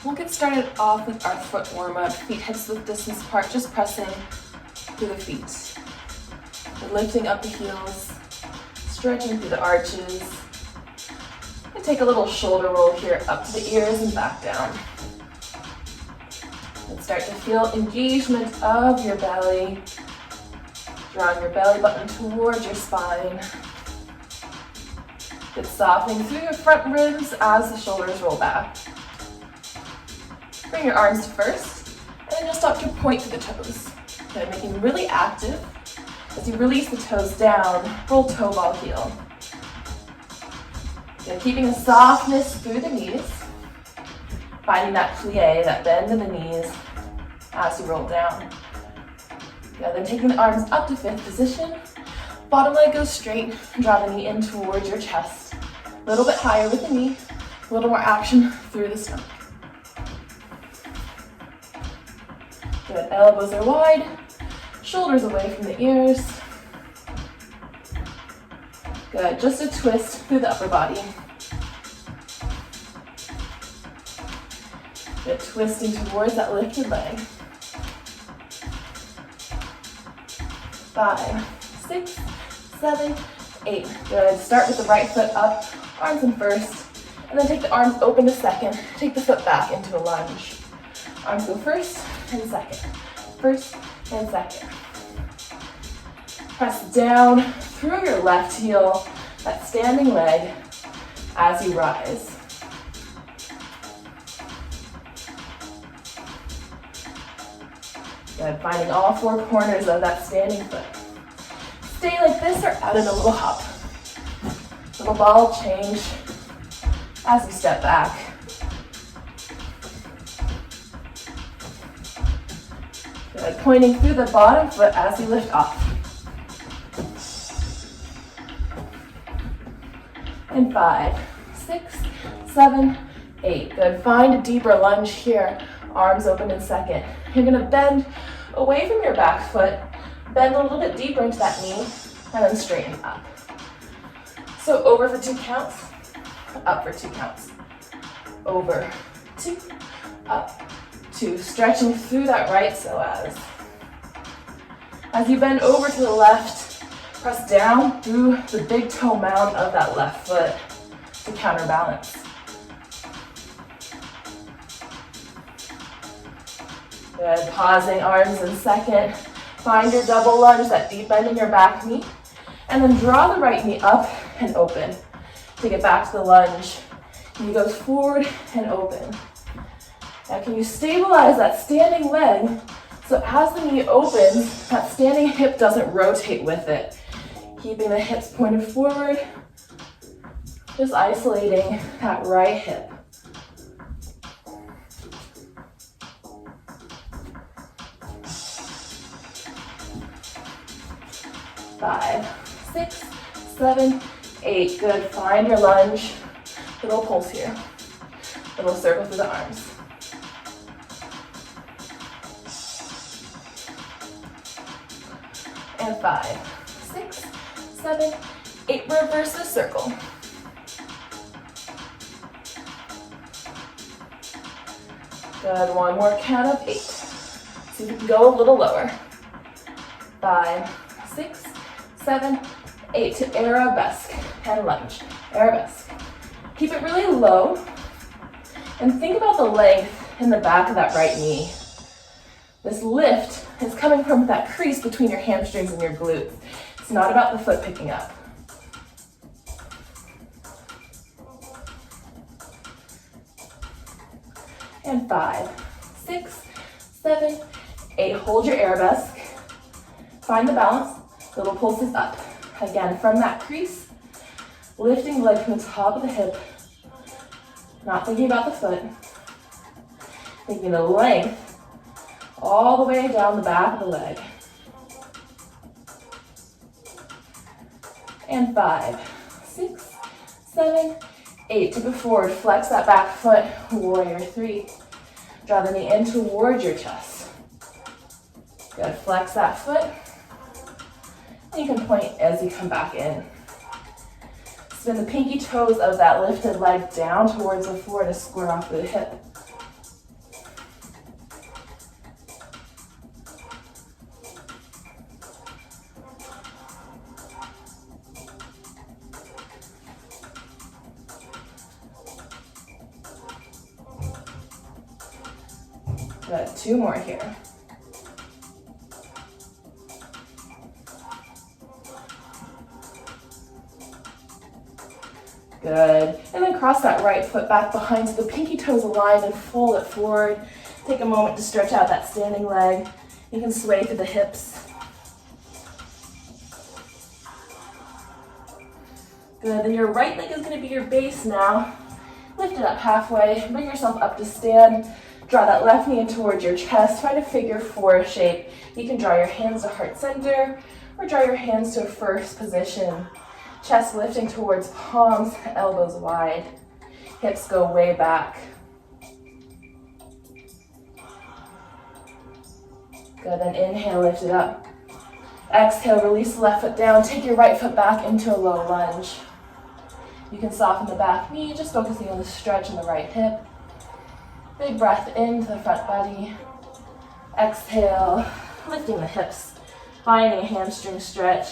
We'll get started off with our foot warm-up. Feet hips width distance apart, just pressing through the feet. We're lifting up the heels, stretching through the arches. And take a little shoulder roll here up to the ears and back down. And start to feel engagement of your belly. Drawing your belly button towards your spine. Good softening through your front ribs as the shoulders roll back. Bring your arms to first, and then you'll start to point to the toes. Okay, making really active. As you release the toes down, roll toe ball heel. Okay, keeping a softness through the knees. Finding that plie, that bend in the knees as you roll down. Yeah, then taking the arms up to fifth position. Bottom leg goes straight. Draw the knee in towards your chest. A little bit higher with the knee. A little more action through the stomach. Good, elbows are wide, shoulders away from the ears. Good, just a twist through the upper body. Good, twisting towards that lifted leg. 5, 6, 7, 8. Good, start with the right foot up, arms in first, and then take the arms open to second. Take the foot back into a lunge. Arms go first and second. First and second. Press down through your left heel, that standing leg, as you rise. Good, finding all four corners of that standing foot. Stay like this or add in a little hop. Little ball change as you step back. Good, pointing through the bottom foot as you lift off. And 5, 6, 7, 8. Good, find a deeper lunge here. Arms open in second. You're gonna bend away from your back foot, bend a little bit deeper into that knee, and then straighten up. So over for 2 counts, up for 2 counts. Over, 2, up, 2. Stretching through that right psoas. As you bend over to the left, press down through the big toe mound of that left foot to counterbalance. Good, pausing, arms in second. Find your double lunge, that deep bend in your back knee. And then draw the right knee up and open. Take it back to the lunge. Knee goes forward and open. Now can you stabilize that standing leg so as the knee opens, that standing hip doesn't rotate with it. Keeping the hips pointed forward, just isolating that right hip. Five, 6, 7, 8. Good. Find your lunge. Little pulse here. Little circle through the arms. And 5, 6, 7, 8. Reverse the circle. Good. One more count of 8. So you can go a little lower. 5, 6, 7, 8 to arabesque and lunge. Arabesque. Keep it really low and think about the length in the back of that right knee. This lift is coming from that crease between your hamstrings and your glutes. It's not about the foot picking up. And 5, 6, 7, 8. Hold your arabesque. Find the balance. Little pulses up. Again, from that crease, lifting the leg from the top of the hip. Not thinking about the foot. Thinking the length all the way down the back of the leg. And 5, 6, 7, 8. To go forward. Flex that back foot. Warrior 3. Draw the knee in towards your chest. Good. Flex that foot. And you can point as you come back in. Spin the pinky toes of that lifted leg down towards the floor to square off the hip. Good, 2 more here. Good. And then cross that right foot back behind so the pinky toes aligned and fold it forward. Take a moment to stretch out that standing leg. You can sway through the hips. Good. Then your right leg is going to be your base now. Lift it up halfway. Bring yourself up to stand. Draw that left knee in towards your chest. Find a figure 4 shape. You can draw your hands to heart center or draw your hands to a first position. Chest lifting towards palms, elbows wide. Hips go way back. Good, then inhale, lift it up. Exhale, release the left foot down. Take your right foot back into a low lunge. You can soften the back knee, just focusing on the stretch in the right hip. Big breath into the front body. Exhale, lifting the hips, finding a hamstring stretch.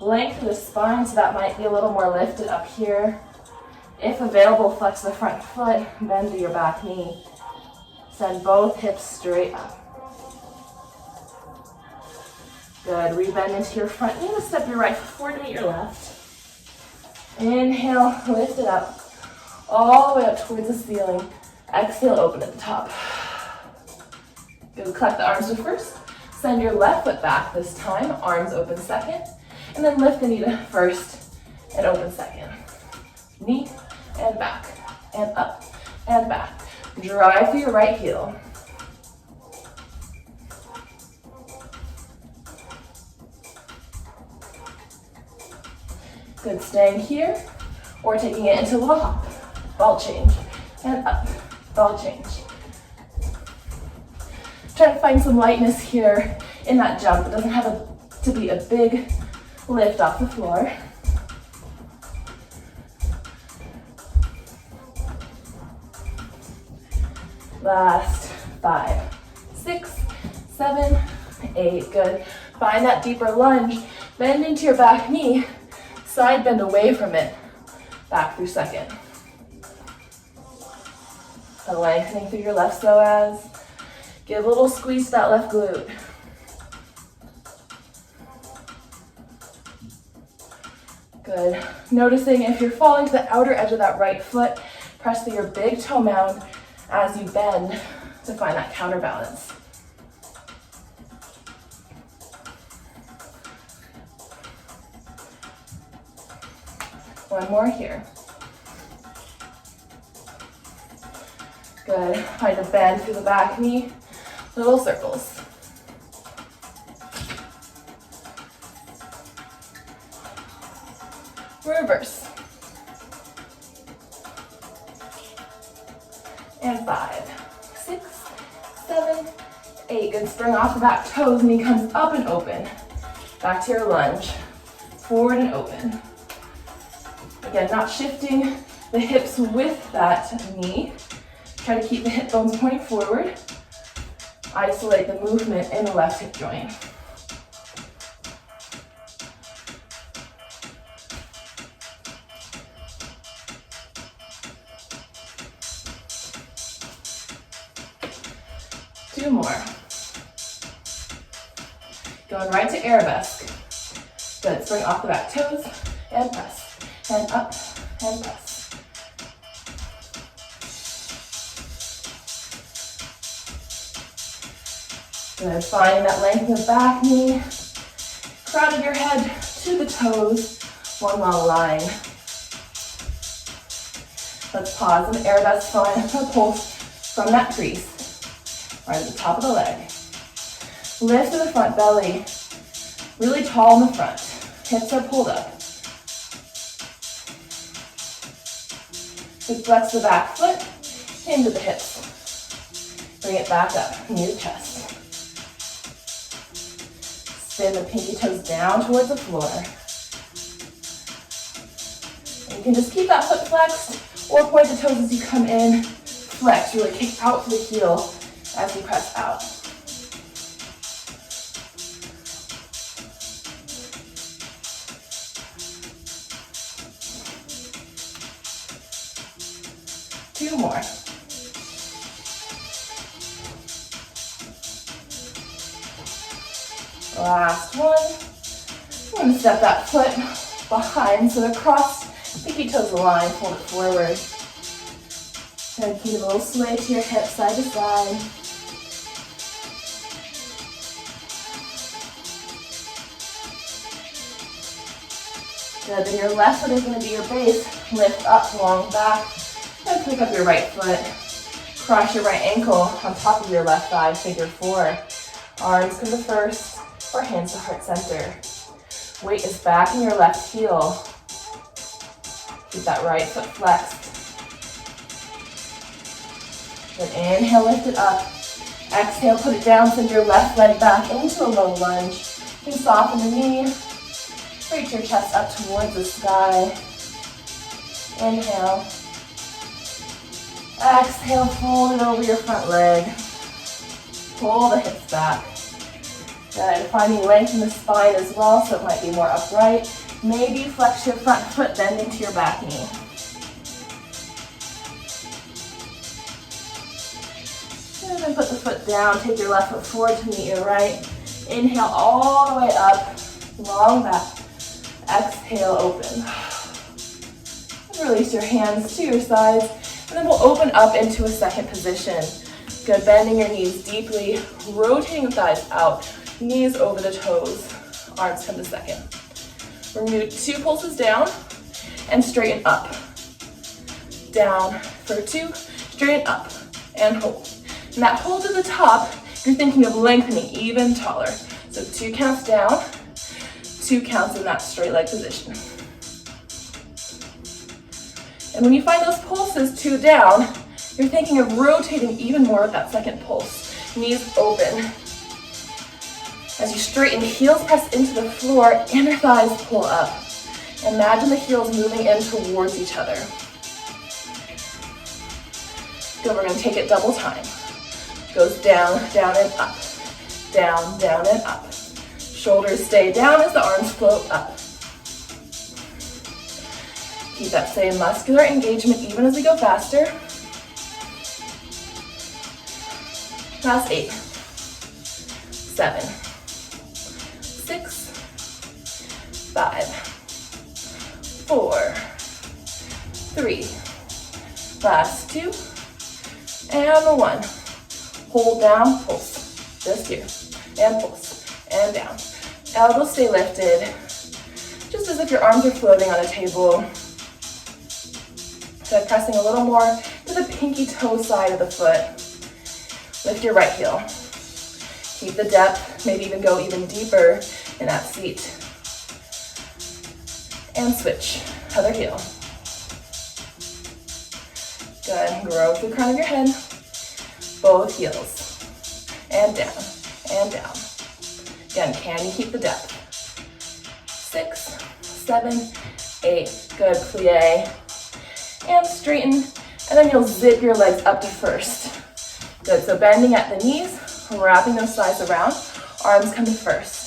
Lengthen the spine, so that might be a little more lifted up here. If available, flex the front foot, bend through your back knee. Send both hips straight up. Good, rebend into your front knee to step your right foot forward to meet your left. Inhale, lift it up, all the way up towards the ceiling. Exhale, open at the top. Good, collect the arms to first. Send your left foot back this time, arms open second. And then lift the knee to first and open second. Knee and back and up and back. Drive through your right heel. Good, staying here or taking it into a little hop. Ball change and up, ball change. Try to find some lightness here in that jump. It doesn't have to be a big lift off the floor. Last 5, 6, 7, 8. Good. Find that deeper lunge. Bend into your back knee. Side bend away from it. Back through second. And lengthening through your left psoas. Give a little squeeze to that left glute. Good. Noticing if you're falling to the outer edge of that right foot, press through your big toe mound as you bend to find that counterbalance. One more here. Good. Find a bend through the back knee. Little circles. Reverse. And 5, 6, 7, 8. Good. Spring off the back toes. Knee comes up and open. Back to your lunge. Forward and open. Again, not shifting the hips with that knee. Try to keep the hip bones pointing forward. Isolate the movement in the left hip joint. Two more. Going right to arabesque. Good, spring off the back toes and press. And up and press. Good, finding that length in the back knee. Crown of your head to the toes, one long line. Let's pause and arabesque find a pulse from that crease, right at the top of the leg. Lift to the front belly, really tall in the front. Hips are pulled up. Good, flex the back foot into the hips. Bring it back up, knee to chest. Spin the pinky toes down towards the floor. And you can just keep that foot flexed or point the toes as you come in. Flex, really kick out to the heel as you press out. Two more. Last one. I'm going to step that foot behind so the crossed pinky toes align, fold it forward. And keep a little sway to your hips, side to side. Good, then your left foot is going to be your base. Lift up, long back, and pick up your right foot. Cross your right ankle on top of your left thigh, figure four. Arms come to first, or hands to heart center. Weight is back in your left heel. Keep that right foot flexed. Then inhale, lift it up. Exhale, put it down, send your left leg back into a low lunge. You soften the knee. Reach your chest up towards the sky. Inhale. Exhale, fold it over your front leg. Pull the hips back. Good, finding length in the spine as well, so it might be more upright. Maybe flex your front foot, bend into your back knee. And then put the foot down, take your left foot forward to meet your right. Inhale all the way up, long back. Exhale, open. And release your hands to your sides, and then we'll open up into a second position. Good, bending your knees deeply, rotating the thighs out, knees over the toes, arms come to second. We're going to do 2 pulses down and straighten up. Down for 2, straighten up, and hold. And that hold at the top, you're thinking of lengthening even taller. So 2 counts down, 2 counts in that straight leg position. And when you find those pulses 2 down, you're thinking of rotating even more with that second pulse. Knees open. As you straighten, heels press into the floor, inner thighs pull up. Imagine the heels moving in towards each other. Good, we're going to take it double time. Goes down, down and up. Down, down and up. Shoulders stay down as the arms float up. Keep that same muscular engagement even as we go faster. Last 8, 7, 6, 5, 4, 3, last 2, and 1. Hold down, pulse, just here, and pulse, and down. Elbows stay lifted, just as if your arms are floating on a table. So pressing a little more to the pinky toe side of the foot. Lift your right heel. Keep the depth, maybe even go even deeper in that seat. And switch, other heel. Good, grow through the crown of your head. Both heels. And down, and down. Again, can you keep the depth? 6, 7, 8. Good, plie. And straighten, and then you'll zip your legs up to first. Good, so bending at the knees, wrapping those thighs around, arms come to first.